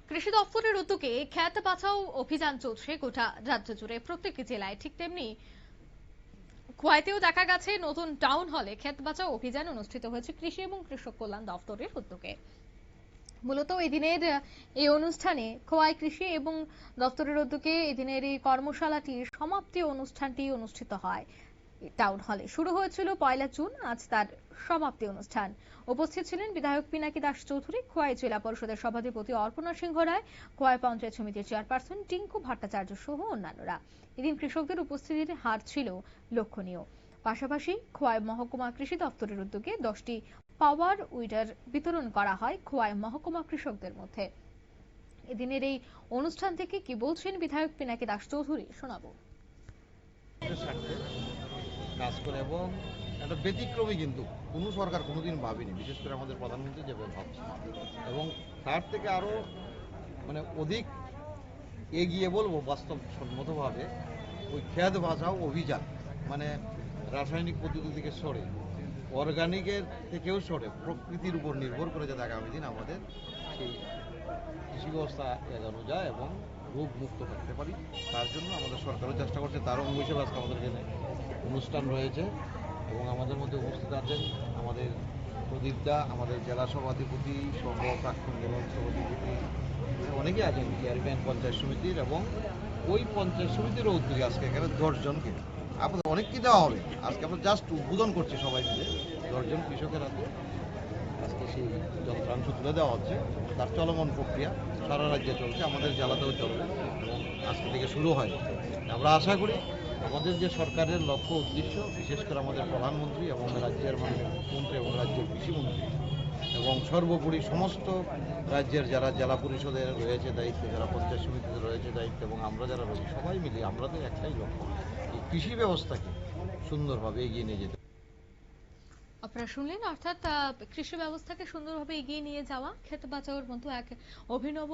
কৃষি দপ্তরের উদ্যোগে খ্যাত বাঁচাও অভিযান চলছে গোটা রাজ্য জুড়ে, প্রত্যেক জেলায়। ঠিক তেমনি খোয়াইতেও দেখা গেছে নতুন টাউন হলে ক্ষেত বাঁচাও অভিযান অনুষ্ঠিত হয়েছে কৃষি এবং কৃষক কল্যাণ দপ্তরের উদ্যোগে। মূলত এদিনের এই অনুষ্ঠানে খোয়াই কৃষি এবং দপ্তরের উদ্যোগে এদিনের এই কর্মশালাটির সমাপ্তি অনুষ্ঠানটি অনুষ্ঠিত হয় টাউন হলে। শুরু হয়েছিল 1 জুন, আজ তার সমাপ্তি অনুষ্ঠান। উপস্থিত ছিলেন বিধায়ক পিনাকি দাস চৌধুরী, খোয়াই জেলা পরিষদের সভাধিপতি অর্পণা সিংহ রায়, খোয়াই পঞ্চায়েত সমিতির চেয়ারপারসন টিঙ্কু ভট্টাচার্য সহ অন্যান্যরা। এদিন কৃষকদের উপস্থিতির হার ছিল লক্ষণীয়। পাশাপাশি খোয়াই মহকুমা কৃষি দপ্তরের উদ্যোগে 10টি পাওয়ার উইডার বিতরণ করা হয় খোয়াই মহকুমা কৃষকদের মধ্যে। এদিনের এই অনুষ্ঠান থেকে কি বলছেন বিধায়ক পিনাকি দাস চৌধুরী শোনাবো। কাজ করে এবং একটা ব্যতিক্রমী, কিন্তু কোনো সরকার কোনোদিন ভাবেনি, বিশেষ করে আমাদের প্রধানমন্ত্রী যেভাবে ভাবছে, এবং তার থেকে আরও অধিক এগিয়ে বলবো বাস্তবসম্মতভাবে ওই খেত বাঁচাও অভিযান, রাসায়নিক পদ্ধতি থেকে সরে অর্গানিকের থেকেও সরে প্রকৃতির উপর নির্ভর করে যাতে আগামী দিন আমাদের সেই কৃষি ব্যবস্থা এগানো যায় এবং রোগ মুক্ত থাকতে পারি। তার জন্য আমাদের সরকারও চেষ্টা করছে। তার অঙ্গ হিসেবে আজকে আমাদের এখানে অনুষ্ঠান রয়েছে এবং আমাদের মধ্যে উপস্থিত আছেন আমাদের প্রদীপ দা, আমাদের জেলা সভাধিপতি সহ প্রাক্তন জেলা সভাধিপতি, অনেকেই আছেন, চেয়ারম্যান পঞ্চায়েত সমিতির, এবং ওই পঞ্চায়েত সমিতির উদ্যোগে আজকে এখানে 10 জনকে আপনাদের অনেক কি দেওয়া হবে। আজকে আমরা জাস্ট উদ্বোধন করছি সবাই মিলে। 10 জন কৃষকের হাতে আজকে সেই যন্ত্রাংশ তুলে দেওয়া হচ্ছে। তার চলমান প্রক্রিয়া সারা রাজ্যে চলছে, আমাদের জেলাতেও চলবে এবং আজকে থেকে শুরু হয়। আমরা আশা করি আমাদের যে সরকারের লক্ষ্য উদ্দেশ্য, বিশেষ করে আমাদের প্রধানমন্ত্রী এবং রাজ্যের মুখ্যমন্ত্রী এবং রাজ্যের কৃষিমন্ত্রী এবং সর্বোপরি সমস্ত রাজ্যের যারা জেলা পরিষদের রয়েছে দায়িত্বে, যারা পঞ্চায়েত সমিতিতে রয়েছে দায়িত্বে, এবং আমরা যারা রয়েছি সবাই মিলে আমাদের একটাই লক্ষ্য, এই কৃষি ব্যবস্থাকে সুন্দরভাবে এগিয়ে নিয়ে যেতে। আপনারা শুনলেন, অর্থাৎ কৃষি ব্যবস্থাকে সুন্দরভাবে এগিয়ে নিয়ে যাওয়া, ক্ষেত বাঁচাওয়ার মতো এক অভিনব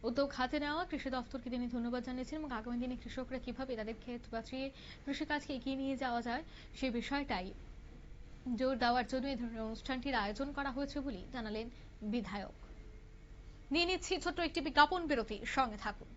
উদ্যোগ হাতে নেওয়া কৃষি দপ্তরকে তিনি ধন্যবাদ জানিয়েছেন এবং আগামী দিনে কৃষকরা কিভাবে তাদের ক্ষেত বাঁচিয়ে কৃষিকাজকে এগিয়ে নিয়ে যাওয়া যায় সেই বিষয়টাই জোর দেওয়ার জন্য এই ধরনের অনুষ্ঠানটির আয়োজন করা হয়েছে বলে জানালেন বিধায়ক। নিয়ে নিচ্ছি ছোট্ট একটি বিজ্ঞাপন বিরতি, সঙ্গে থাকুন।